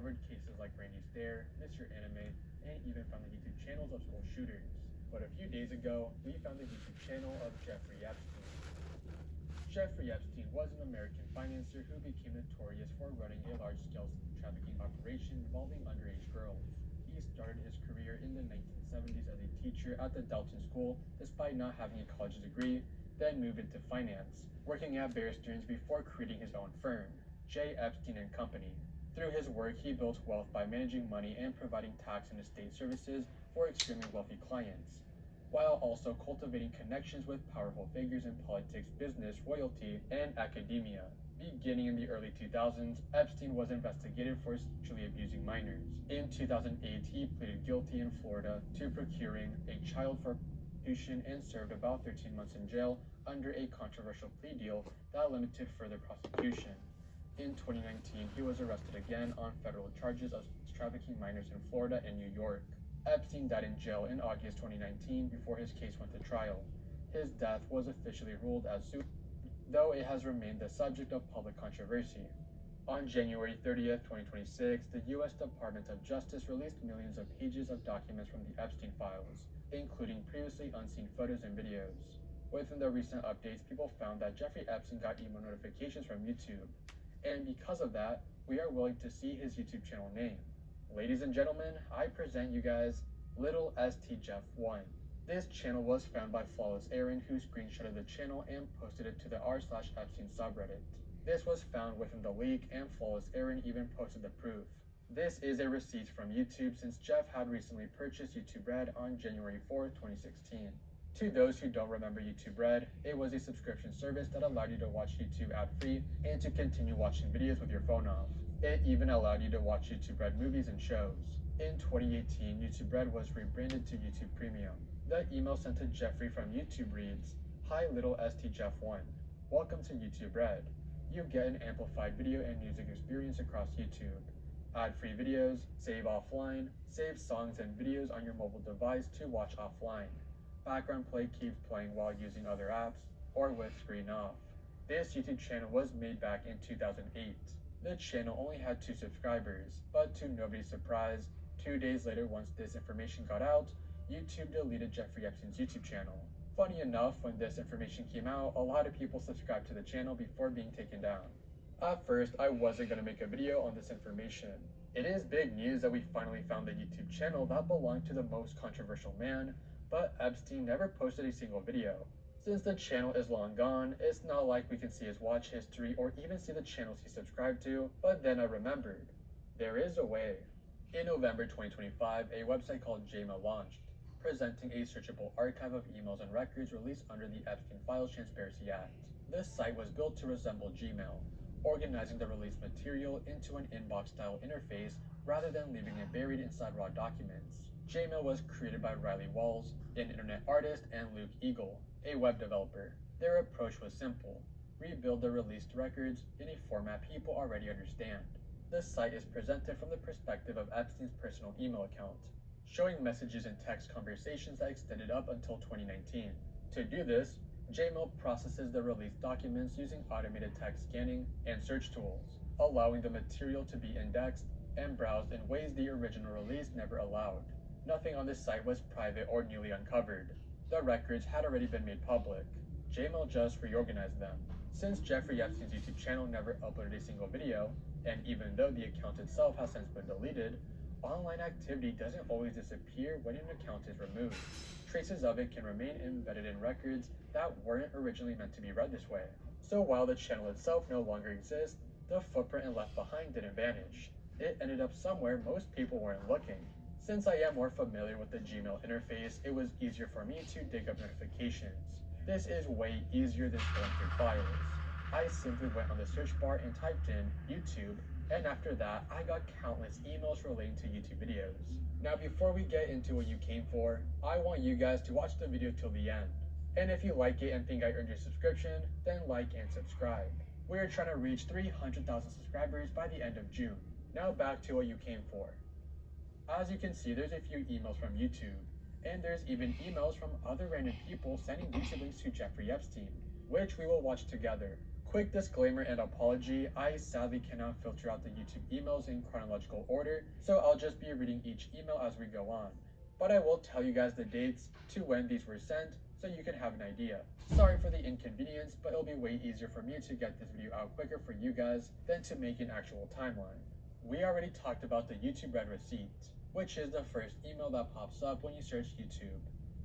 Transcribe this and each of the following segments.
covered cases like Randy Stair, Mr. Anime, and even found the YouTube channels of school shooters. But a few days ago, we found the YouTube channel of Jeffrey Epstein. Jeffrey Epstein was an American financier who became notorious for running a large-scale trafficking operation involving underage girls. He started his career in the 1970s as a teacher at the Dalton School despite not having a college degree, then moved into finance, working at Bear Stearns before creating his own firm, J. Epstein and Company. Through his work, he built wealth by managing money and providing tax and estate services for extremely wealthy clients, while also cultivating connections with powerful figures in politics, business, royalty, and academia. Beginning in the early 2000s, Epstein was investigated for sexually abusing minors. In 2008, he pleaded guilty in Florida to procuring a child for prostitution and served about 13 months in jail under a controversial plea deal that limited further prosecution. In 2019, he was arrested again on federal charges of trafficking minors in Florida and New York. Epstein died in jail in August 2019 before his case went to trial. His death was officially ruled as suicide, though it has remained the subject of public controversy. On January 30th, 2026, the U.S. Department of Justice released millions of pages of documents from the Epstein files, including previously unseen photos and videos. Within the recent updates, people found that Jeffrey Epstein got email notifications from YouTube, and because of that, we are willing to see his YouTube channel name. Ladies and gentlemen, I present you guys Little St. Jeff 1. This channel was found by Flawless Aaron, who screenshotted the channel and posted it to the r/Epstein subreddit. This was found within the leak, and Flawless Aaron even posted the proof. This is a receipt from YouTube since Jeff had recently purchased YouTube Red on January 4th, 2016. To those who don't remember YouTube Red, it was a subscription service that allowed you to watch YouTube ad-free and to continue watching videos with your phone off. It even allowed you to watch YouTube Red movies and shows. In 2018, YouTube Red was rebranded to YouTube Premium. The email sent to Jeffrey from YouTube reads, "Hi Little St. Jeff 1. Welcome to YouTube Red. You get an amplified video and music experience across YouTube. Ad-free videos, save offline, save songs and videos on your mobile device to watch offline. Background play keeps playing while using other apps or with screen off." This YouTube channel was made back in 2008. The channel only had 2 subscribers, but to nobody's surprise, 2 days later, once this information got out, YouTube deleted Jeffrey Epstein's YouTube channel. Funny enough, when this information came out, a lot of people subscribed to the channel before being taken down. At first, I wasn't going to make a video on this information. It is big news that we finally found the YouTube channel that belonged to the most controversial man, but Epstein never posted a single video. Since the channel is long gone, it's not like we can see his watch history or even see the channels he subscribed to, but then I remembered. There is a way. In November 2025, a website called Gmail launched, presenting a searchable archive of emails and records released under the Epstein Files Transparency Act. This site was built to resemble Gmail, organizing the released material into an inbox-style interface rather than leaving it buried inside raw documents. Gmail was created by Riley Walls, an internet artist, and Luke Eagle, a web developer. Their approach was simple: rebuild the released records in a format people already understand. The site is presented from the perspective of Epstein's personal email account, showing messages and text conversations that extended up until 2019. To do this, Gmail processes the released documents using automated text scanning and search tools, allowing the material to be indexed and browsed in ways the original release never allowed. Nothing on this site was private or newly uncovered. The records had already been made public. Gmail just reorganized them. Since Jeffrey Epstein's YouTube channel never uploaded a single video, and even though the account itself has since been deleted, online activity doesn't always disappear when an account is removed. Traces of it can remain embedded in records that weren't originally meant to be read this way. So while the channel itself no longer exists, the footprint it left behind didn't vanish. It ended up somewhere most people weren't looking. Since I am more familiar with the Gmail interface, it was easier for me to dig up notifications. This is way easier than going through files. I simply went on the search bar and typed in YouTube, and after that, I got countless emails relating to YouTube videos. Now before we get into what you came for, I want you guys to watch the video till the end. And if you like it and think I earned your subscription, then like and subscribe. We are trying to reach 300,000 subscribers by the end of June. Now back to what you came for. As you can see, there's a few emails from YouTube, and there's even emails from other random people sending YouTube links to Jeffrey Epstein, which we will watch together. Quick disclaimer and apology, I sadly cannot filter out the YouTube emails in chronological order, so I'll just be reading each email as we go on. But I will tell you guys the dates to when these were sent, so you can have an idea. Sorry for the inconvenience, but it'll be way easier for me to get this video out quicker for you guys than to make an actual timeline. We already talked about the YouTube Red Receipt, which is the first email that pops up when you search YouTube.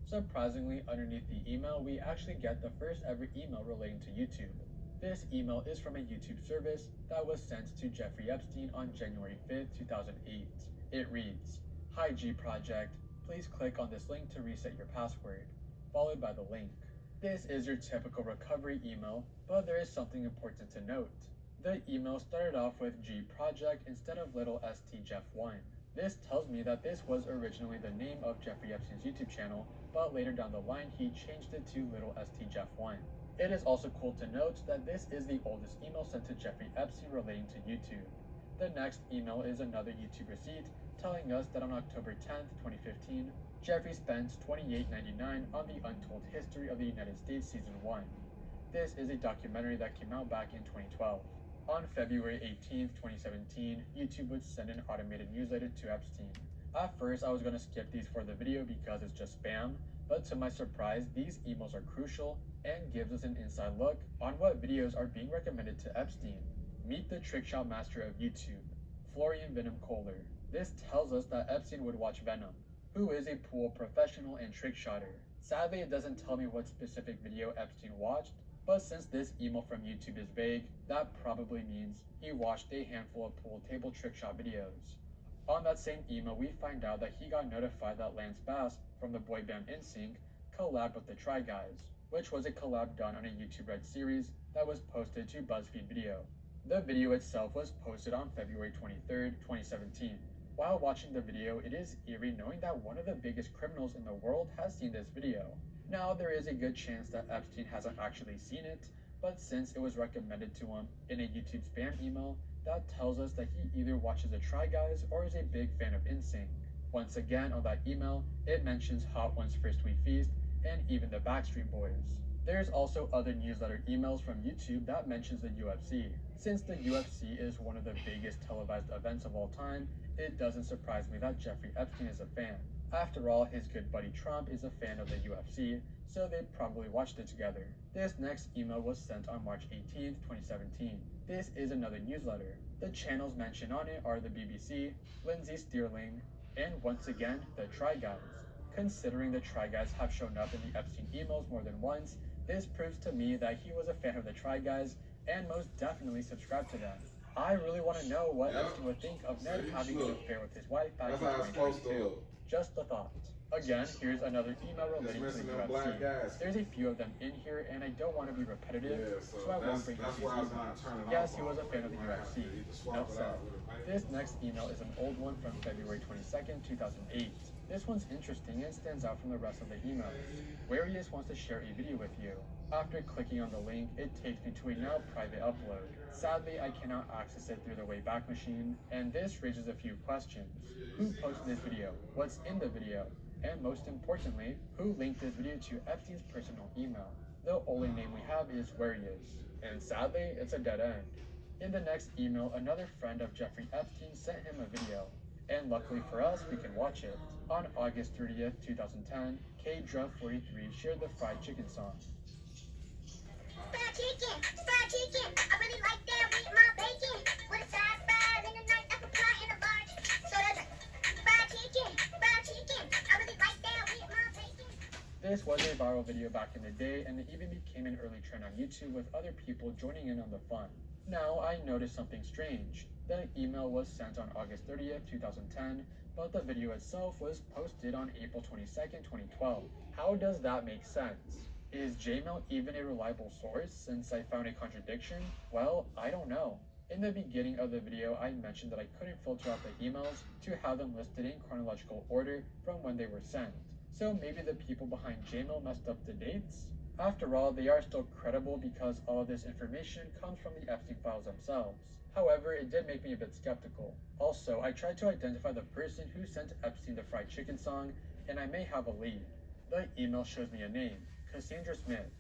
Surprisingly, underneath the email, we actually get the first ever email relating to YouTube. This email is from a YouTube service that was sent to Jeffrey Epstein on January 5th, 2008. It reads, "Hi G Project, please click on this link to reset your password," followed by the link. This is your typical recovery email, but there is something important to note. The email started off with G Project instead of little st Jeff1. This tells me that this was originally the name of Jeffrey Epstein's YouTube channel, but later down the line he changed it to little st Jeff1. It is also cool to note that this is the oldest email sent to Jeffrey Epstein relating to YouTube. The next email is another YouTube receipt telling us that on October 10th, 2015, Jeffrey spent $28.99 on the Untold History of the United States Season 1. This is a documentary that came out back in 2012. On February 18th, 2017, YouTube would send an automated newsletter to Epstein. At first, I was going to skip these for the video because it's just spam, but to my surprise, these emails are crucial and gives us an inside look on what videos are being recommended to Epstein. Meet the trickshot master of YouTube, Florian Venom Kohler. This tells us that Epstein would watch Venom, who is a pool professional and trickshotter. Sadly, it doesn't tell me what specific video Epstein watched, but since this email from YouTube is vague, that probably means he watched a handful of pool table trickshot videos. On that same email, we find out that he got notified that Lance Bass from the boy band NSYNC collabed with the Try Guys, which was a collab done on a YouTube Red series that was posted to BuzzFeed Video. The video itself was posted on February 23rd, 2017. While watching the video, it is eerie knowing that one of the biggest criminals in the world has seen this video. Now, there is a good chance that Epstein hasn't actually seen it, but since it was recommended to him in a YouTube spam email, that tells us that he either watches the Try Guys or is a big fan of NSYNC. Once again, on that email, it mentions Hot Ones First We Feast and even the Backstreet Boys. There's also other newsletter emails from YouTube that mentions the UFC. Since the UFC is one of the biggest televised events of all time, it doesn't surprise me that Jeffrey Epstein is a fan. After all, his good buddy Trump is a fan of the UFC, so they probably watched it together. This next email was sent on March 18th, 2017. This is another newsletter. The channels mentioned on it are the BBC, Lindsey Stirling, and once again, the Try Guys. Considering the Try Guys have shown up in the Epstein emails more than once, this proves to me that he was a fan of the Try Guys and most definitely subscribed to them. I really want to know what Epstein would think of Ned having an affair with his wife back in 2022. Just a thought. Again, here's another email relating to the UFC. There's a few of them in here, and I don't want to be repetitive, so I won't bring these emails. Yes, he was a fan of the UFC. Enough said. This next email is an old one from February 22nd, 2008. This one's interesting and stands out from the rest of the emails. Warius wants to share a video with you. After clicking on the link, it takes me to a now private upload. Sadly, I cannot access it through the Wayback Machine, and this raises a few questions. Who posted this video? What's in the video? And most importantly, who linked this video to Epstein's personal email? The only name we have is Warius, and sadly, it's a dead end. In the next email, another friend of Jeffrey Epstein sent him a video, and luckily for us, we can watch it. On August 30th, 2010, KDruv43 shared the fried chicken song. Fried chicken, I really like that with my bacon. With a size 5 and a nice apple pie and a large soda drink. Fried chicken, I really like that with my bacon. This was a viral video back in the day, and it even became an early trend on YouTube with other people joining in on the fun. Now, I noticed something strange. The email was sent on August 30th, 2010, but the video itself was posted on April 22nd, 2012. How does that make sense? Is Gmail even a reliable source since I found a contradiction? Well, I don't know. In the beginning of the video, I mentioned that I couldn't filter out the emails to have them listed in chronological order from when they were sent. So maybe the people behind Gmail messed up the dates? After all, they are still credible because all of this information comes from the Epstein files themselves. However, it did make me a bit skeptical. Also, I tried to identify the person who sent Epstein the fried chicken song, and I may have a lead. The email shows me a name, Cassandra Smith.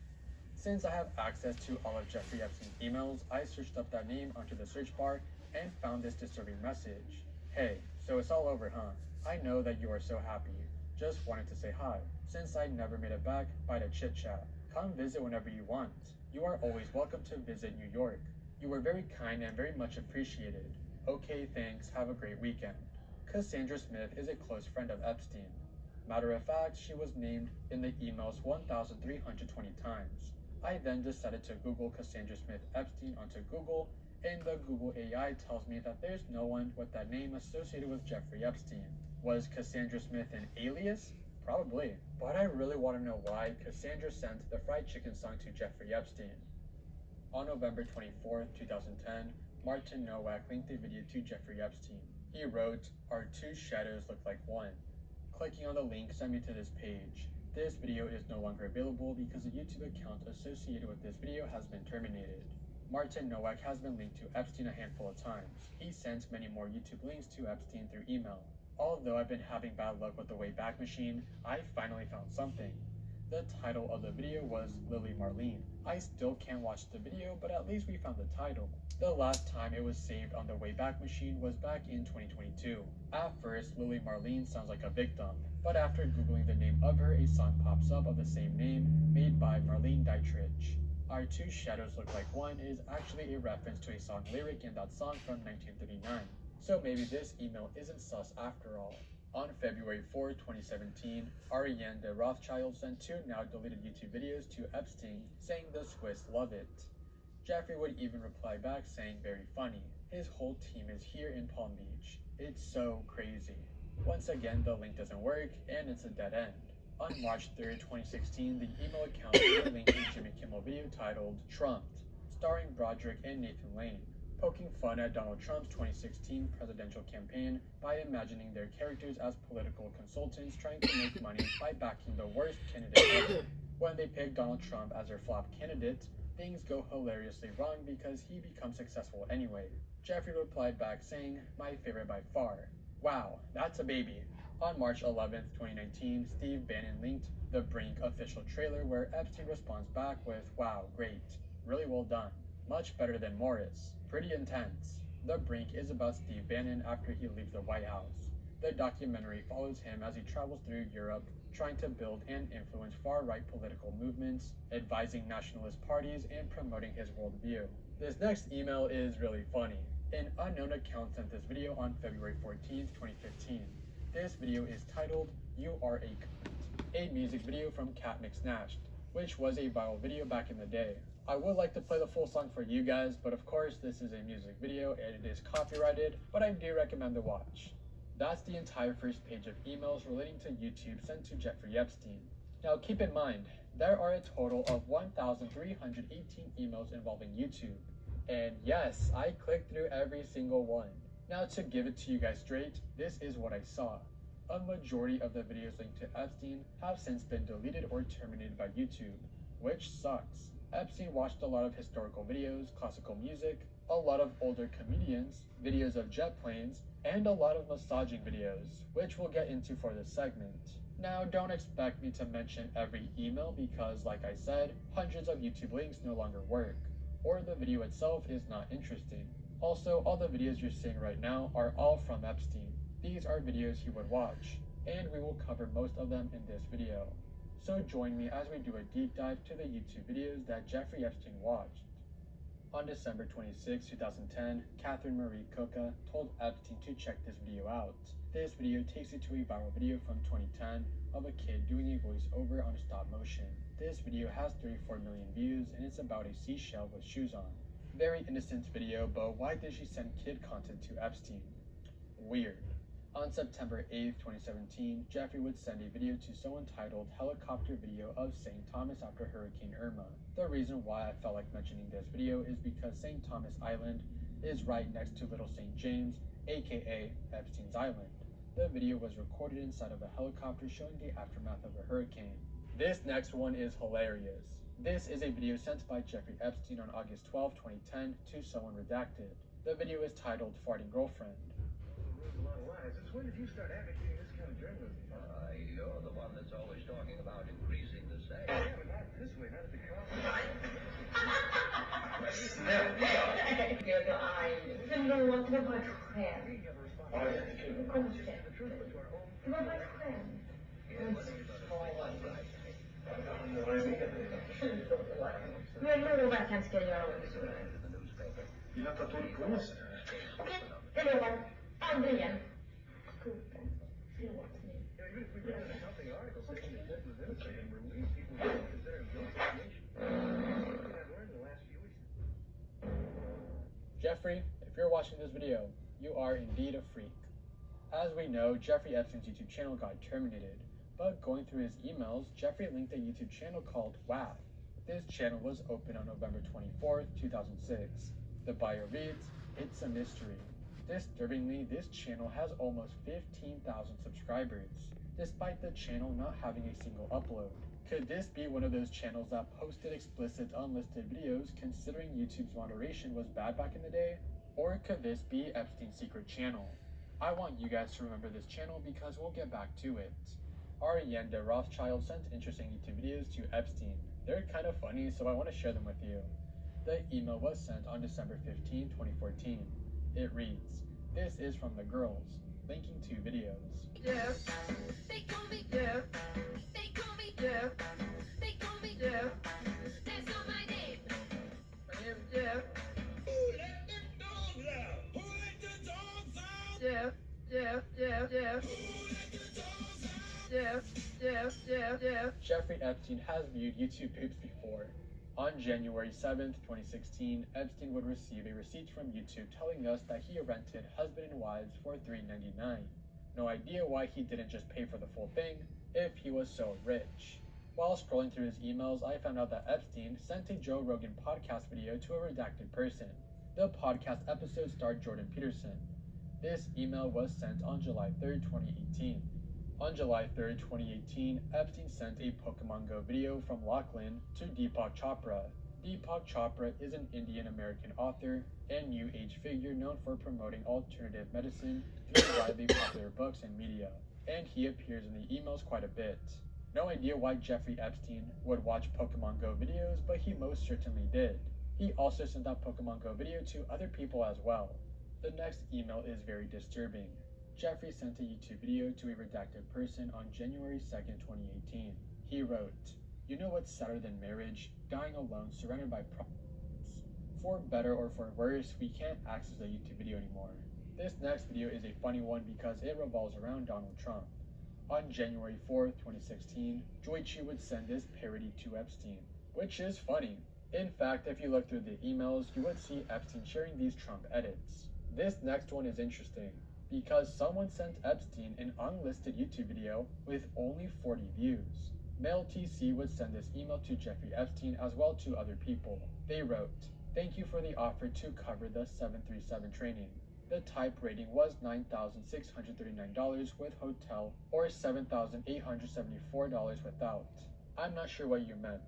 Since I have access to all of Jeffrey Epstein's emails, I searched up that name onto the search bar and found this disturbing message. Hey, so it's all over, huh? I know that you are so happy. Just wanted to say hi. Since I never made it back by the chit chat. Come visit whenever you want. You are always welcome to visit New York. You were very kind and very much appreciated. Okay, thanks. Have a great weekend. Cassandra Smith is a close friend of Epstein. Matter of fact, she was named in the emails 1,320 times. I then decided to Google Cassandra Smith Epstein onto Google, and the Google AI tells me that there's no one with that name associated with Jeffrey Epstein. Was Cassandra Smith an alias? Probably. But I really want to know why Cassandra sent the fried chicken song to Jeffrey Epstein. On November 24, 2010, Martin Nowak linked a video to Jeffrey Epstein. He wrote, "Our two shadows look like one." Clicking on the link sent me to this page. This video is no longer available because the YouTube account associated with this video has been terminated. Martin Nowak has been linked to Epstein a handful of times. He sent many more YouTube links to Epstein through email. Although I've been having bad luck with the Wayback Machine, I finally found something. The title of the video was Lily Marlene. I still can't watch the video, but at least we found the title. The last time it was saved on the Wayback Machine was back in 2022. At first, Lily Marlene sounds like a victim, but after Googling the name of her, a song pops up of the same name, made by Marlene Dietrich. Our Two Shadows Look Like One is actually a reference to a song lyric in that song from 1939. So maybe this email isn't sus after all. On February 4, 2017, Ariane de Rothschild sent two now deleted YouTube videos to Epstein saying the Swiss love it. Jeffrey would even reply back saying very funny. His whole team is here in Palm Beach. It's so crazy. Once again, the link doesn't work and it's a dead end. On March 3, 2016, the email account linked a Jimmy Kimmel video titled Trumped, starring Broderick and Nathan Lane, poking fun at Donald Trump's 2016 presidential campaign by imagining their characters as political consultants trying to make money by backing the worst candidate ever. When they pick Donald Trump as their flop candidate, things go hilariously wrong because he becomes successful anyway. Jeffrey replied back saying, "My favorite by far. Wow, that's a baby." On March 11, 2019, Steve Bannon linked the Brink official trailer where Epstein responds back with, "Wow, great. Really well done. Much better than Morris. Pretty intense." The Brink is about Steve Bannon after he leaves the White House. The documentary follows him as he travels through Europe, trying to build and influence far-right political movements, advising nationalist parties, and promoting his worldview. This next email is really funny. An unknown account sent this video on February 14, 2015. This video is titled, "You Are a Cunt," a music video from Cat McSnatched, which was a viral video back in the day. I would like to play the full song for you guys, but of course this is a music video and it is copyrighted, but I do recommend the watch. That's the entire first page of emails relating to YouTube sent to Jeffrey Epstein. Now keep in mind, there are a total of 1,318 emails involving YouTube. And yes, I clicked through every single one. Now to give it to you guys straight, this is what I saw. A majority of the videos linked to Epstein have since been deleted or terminated by YouTube, which sucks. Epstein watched a lot of historical videos, classical music, a lot of older comedians, videos of jet planes, and a lot of massaging videos, which we'll get into for this segment. Now, don't expect me to mention every email because, like I said, hundreds of YouTube links no longer work, or the video itself is not interesting. Also, all the videos you're seeing right now are all from Epstein. These are videos he would watch, and we will cover most of them in this video. So join me as we do a deep dive to the YouTube videos that Jeffrey Epstein watched. On December 26, 2010, Catherine Marie Coca told Epstein to check this video out. This video takes you to a viral video from 2010 of a kid doing a voiceover on stop motion. This video has 34 million views and it's about a seashell with shoes on. Very innocent video, but why did she send kid content to Epstein? Weird. On September 8, 2017, Jeffrey would send a video to someone titled Helicopter Video of St. Thomas after Hurricane Irma. The reason why I felt like mentioning this video is because St. Thomas Island is right next to Little St. James, aka Epstein's Island. The video was recorded inside of a helicopter showing the aftermath of a hurricane. This next one is hilarious. This is a video sent by Jeffrey Epstein on August 12, 2010 to someone redacted. The video is titled Farting Girlfriend. Elias, since when did you start advocating this kind of journalism? You're the one that's always talking about increasing the stakes. Yeah, but not this way, not at the conference. Jag är arg. Förlåt, det var bara ett skämt. We have a responsibility to Konstigt. the truth, but to our own Det var bara ett skämt. Men jag lovar att han ska göra det så. You have to put på sig. Okej, jag lovar. Aldrig igen. Skopen. Förlåt nu. Even if we bring in a something article saying that Ted was innocent and release people who don't consider him guilty of nation. Something I've learned in the last few weeks. Jeffrey, if you're watching this video, you are indeed a freak. As we know, Jeffrey Epstein's YouTube channel got terminated, but going through his emails, Jeffrey linked a YouTube channel called WAF. This channel was opened on November 24th, 2006. The bio reads, "It's a mystery." Disturbingly, this channel has almost 15,000 subscribers, despite the channel not having a single upload. Could this be one of those channels that posted explicit unlisted videos considering YouTube's moderation was bad back in the day? Or could this be Epstein's secret channel? I want you guys to remember this channel because we'll get back to it. Ariane Rothschild sent interesting YouTube videos to Epstein. They're kind of funny, so I want to share them with you. The email was sent on December 15, 2014. It reads, "This is from the girls," linking to videos. Jeff. They call me Jeff. They call me Jeff. They call me Jeff. That's not my name. My name is Jeff. Who let the dogs out? Who let the dogs out? Jeff. Jeff. Jeff. Jeff. Who let the dogs out? Jeff. Jeff. Jeff. Jeff. Jeffrey Epstein has viewed YouTube poops before. On January 7th, 2016, Epstein would receive a receipt from YouTube telling us that he rented Husband and Wives for $3.99. No idea why he didn't just pay for the full thing if he was so rich. While scrolling through his emails, I found out that Epstein sent a Joe Rogan podcast video to a redacted person. The podcast episode starred Jordan Peterson. This email was sent on July 3rd, 2018. On July 3rd, 2018, Epstein sent a Pokemon Go video from Lachlan to Deepak Chopra. Deepak Chopra is an Indian-American author and New Age figure known for promoting alternative medicine through widely popular books and media, and he appears in the emails quite a bit. No idea why Jeffrey Epstein would watch Pokemon Go videos, but he most certainly did. He also sent that Pokemon Go video to other people as well. The next email is very disturbing. Jeffrey sent a YouTube video to a redacted person on January 2nd, 2018. He wrote, "You know what's sadder than marriage? Dying alone, surrounded by problems. For better or for worse, we can't access the YouTube video anymore." This next video is a funny one because it revolves around Donald Trump. On January 4th, 2016, Joy Chi would send this parody to Epstein, which is funny. In fact, if you look through the emails, you would see Epstein sharing these Trump edits. This next one is interesting because someone sent Epstein an unlisted YouTube video with only 40 views. Male TC would send this email to Jeffrey Epstein as well to other people. They wrote, "Thank you for the offer to cover the 737 training. The type rating was $9,639 with hotel or $7,874 without. I'm not sure what you meant.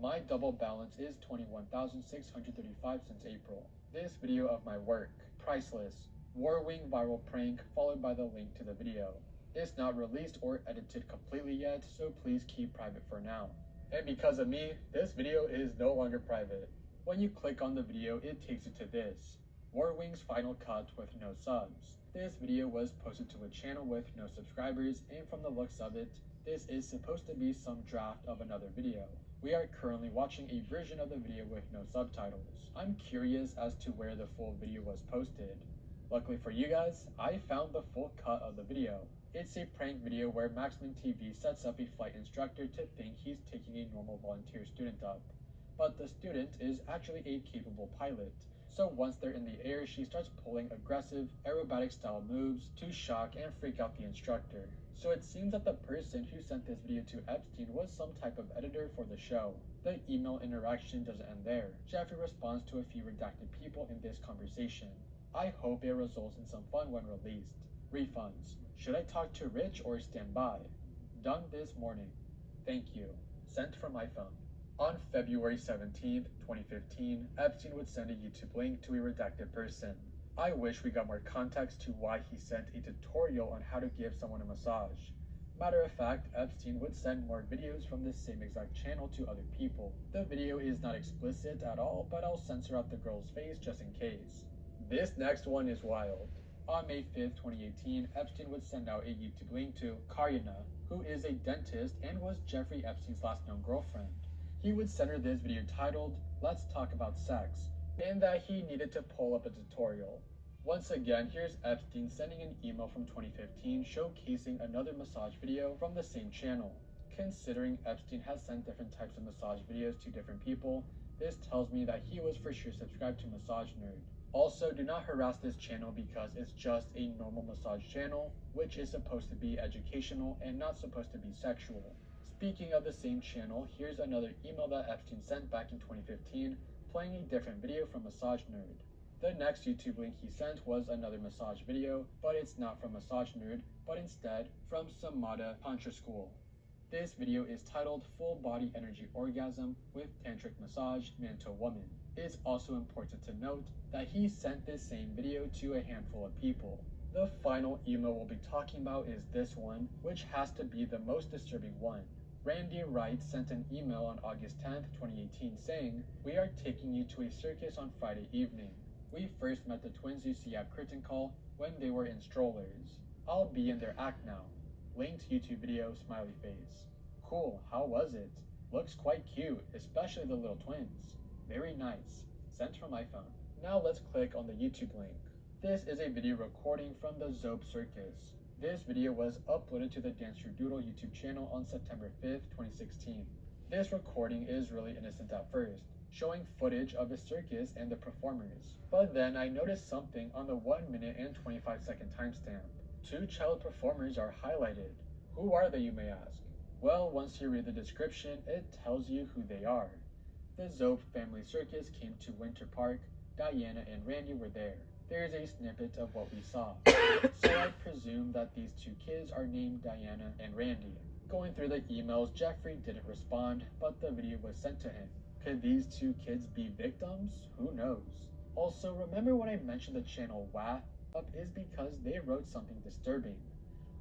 My double balance is $21,635 since April. This video of my work, priceless. War Wing viral prank followed by the link to the video. It's not released or edited completely yet, so please keep private for now." And because of me, this video is no longer private. When you click on the video, it takes you to this. War Wing's final cut with no subs. This video was posted to a channel with no subscribers, and from the looks of it, this is supposed to be some draft of another video. We are currently watching a version of the video with no subtitles. I'm curious as to where the full video was posted. Luckily for you guys, I found the full cut of the video. It's a prank video where Maximum TV sets up a flight instructor to think he's taking a normal volunteer student up. But the student is actually a capable pilot. So once they're in the air, she starts pulling aggressive, aerobatic style moves to shock and freak out the instructor. So it seems that the person who sent this video to Epstein was some type of editor for the show. The email interaction doesn't end there. Jeffrey responds to a few redacted people in this conversation. I hope it results in some fun when released. Refunds. Should I talk to Rich or stand by? Done this morning. Thank you. Sent from my phone. On February 17th, 2015, Epstein would send a YouTube link to a redacted person. I wish we got more context to why he sent a tutorial on how to give someone a massage. Matter of fact, Epstein would send more videos from this same exact channel to other people. The video is not explicit at all, but I'll censor out the girl's face just in case. This next one is wild. On May 5th, 2018, Epstein would send out a YouTube link to Karyana, who is a dentist and was Jeffrey Epstein's last known girlfriend. He would send her this video titled, "Let's Talk About Sex," and that he needed to pull up a tutorial. Once again, here's Epstein sending an email from 2015 showcasing another massage video from the same channel. Considering Epstein has sent different types of massage videos to different people, this tells me that he was for sure subscribed to Massage Nerd. Also, do not harass this channel because it's just a normal massage channel, which is supposed to be educational and not supposed to be sexual. Speaking of the same channel, here's another email that Epstein sent back in 2015, playing a different video from Massage Nerd. The next YouTube link he sent was another massage video, but it's not from Massage Nerd, but instead from Samada Tantra School. This video is titled "Full Body Energy Orgasm with Tantric Massage Man to Woman." It's also important to note that he sent this same video to a handful of people. The final email we'll be talking about is this one, which has to be the most disturbing one. Randy Wright sent an email on August 10th, 2018 saying, "We are taking you to a circus on Friday evening. We first met the twins you see at curtain call when they were in strollers. I'll be in their act now. Linked YouTube video, smiley face." Cool, how was it? Looks quite cute, especially the little twins. Very nice. Sent from iPhone. Now let's click on the YouTube link. This is a video recording from the Zob Circus. This video was uploaded to the Dance Your Doodle YouTube channel on September 5th, 2016. This recording is really innocent at first, showing footage of the circus and the performers. But then I noticed something on the 1 minute and 25-second timestamp. 2 child performers are highlighted. Who are they, you may ask? Well, once you read the description, it tells you who they are. The Zob family circus came to Winter Park. Diana and Randy were there. There's a snippet of what we saw. So I presume that these 2 kids are named Diana and Randy. Going through the emails, Jeffrey didn't respond, but the video was sent to him. Could these 2 kids be victims? Who knows? Also, remember when I mentioned the channel WAF up is because they wrote something disturbing.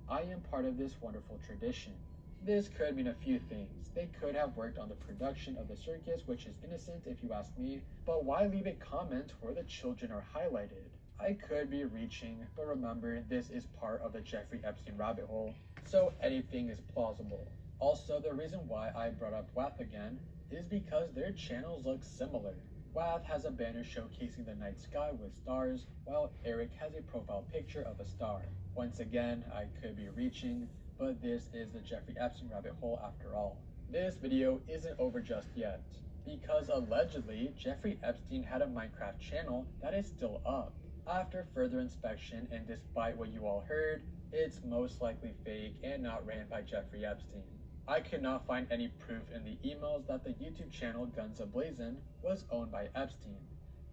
I am part of this wonderful tradition. This could mean a few things. They could have worked on the production of the circus, which is innocent if you ask me, but why leave a comment where the children are highlighted? I could be reaching, but remember, this is part of the Jeffrey Epstein rabbit hole, so anything is plausible. Also, the reason why I brought up WAF again is because their channels look similar. WAF has a banner showcasing the night sky with stars, while Eric has a profile picture of a star. Once again, I could be reaching, but this is the Jeffrey Epstein rabbit hole after all. This video isn't over just yet, because allegedly, Jeffrey Epstein had a Minecraft channel that is still up. After further inspection, and despite what you all heard, it's most likely fake and not ran by Jeffrey Epstein. I could not find any proof in the emails that the YouTube channel Guns Ablazing was owned by Epstein.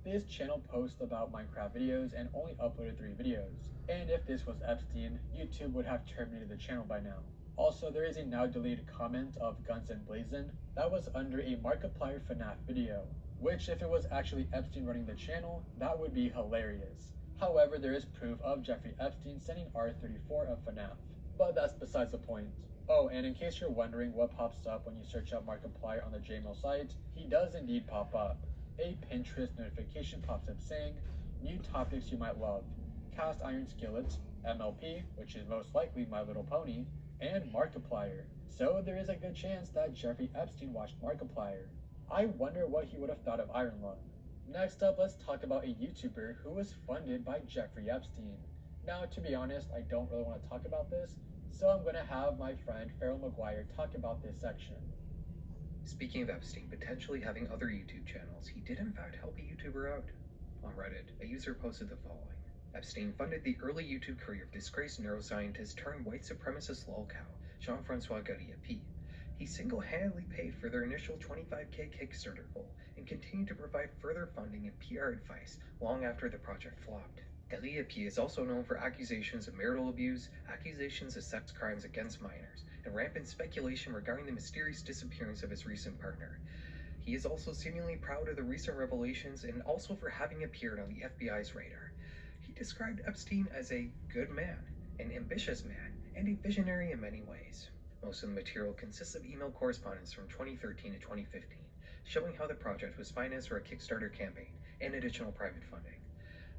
This channel posts about Minecraft videos and only uploaded 3 videos. And if this was Epstein, YouTube would have terminated the channel by now. Also, there is a now deleted comment of Guns Ablazing that was under a Markiplier FNAF video, which if it was actually Epstein running the channel, that would be hilarious. However, there is proof of Jeffrey Epstein sending R34 of FNAF. But that's besides the point. Oh, and in case you're wondering what pops up when you search up Markiplier on the Jmail site, he does indeed pop up. A Pinterest notification pops up saying, "New topics you might love. Cast iron skillets, MLP, which is most likely My Little Pony, and Markiplier." So there is a good chance that Jeffrey Epstein watched Markiplier. I wonder what he would have thought of Iron Lung. Next up, let's talk about a YouTuber who was funded by Jeffrey Epstein. Now, to be honest, I don't really want to talk about this, so I'm going to have my friend Farrell McGuire talk about this section. Speaking of Epstein potentially having other YouTube channels, he did in fact help a YouTuber out. On Reddit, a user posted the following. Epstein funded the early YouTube career of disgraced neuroscientist turned white supremacist lolcow, Jean-Francois Gaudí. He single-handedly paid for their initial $25K Kickstarter goal and continued to provide further funding and PR advice long after the project flopped. Gaudí is also known for accusations of marital abuse, accusations of sex crimes against minors, and rampant speculation regarding the mysterious disappearance of his recent partner. He is also seemingly proud of the recent revelations and also for having appeared on the FBI's radar. described Epstein as a good man, an ambitious man, and a visionary in many ways. Most of the material consists of email correspondence from 2013 to 2015, showing how the project was financed through a Kickstarter campaign and additional private funding.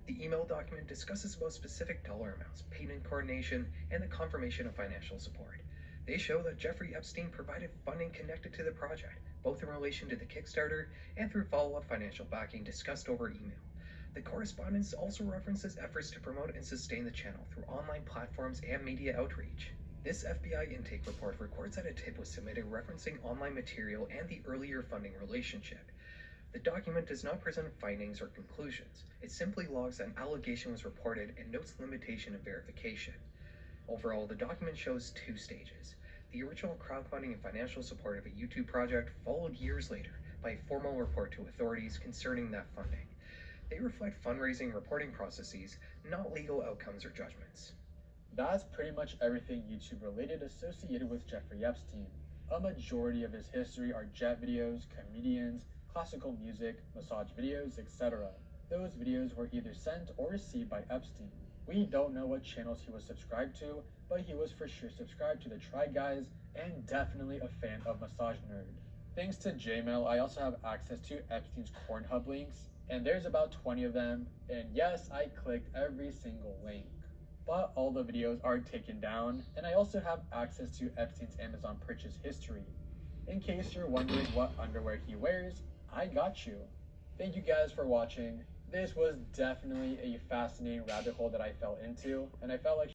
The email document discusses about specific dollar amounts, payment coordination, and the confirmation of financial support. They show that Jeffrey Epstein provided funding connected to the project, both in relation to the Kickstarter and through follow-up financial backing discussed over email. The correspondence also references efforts to promote and sustain the channel through online platforms and media outreach. This FBI intake report records that a tip was submitted referencing online material and the earlier funding relationship. The document does not present findings or conclusions. It simply logs that an allegation was reported and notes limitation and verification. Overall, the document shows two stages. The original crowdfunding and financial support of a YouTube project followed years later by a formal report to authorities concerning that funding. They reflect fundraising reporting processes, not legal outcomes or judgments. That's pretty much everything YouTube related associated with Jeffrey Epstein. A majority of his history are jet videos, comedians, classical music, massage videos, etc. Those videos were either sent or received by Epstein. We don't know what channels he was subscribed to, but he was for sure subscribed to the Try Guys and definitely a fan of Massage Nerd. Thanks to Jmail, I also have access to Epstein's Pornhub links, and there's about 20 of them, and yes, I clicked every single link. But all the videos are taken down, and I also have access to Epstein's Amazon purchase history. In case you're wondering what underwear he wears, I got you. Thank you guys for watching. This was definitely a fascinating rabbit hole that I fell into, and I felt like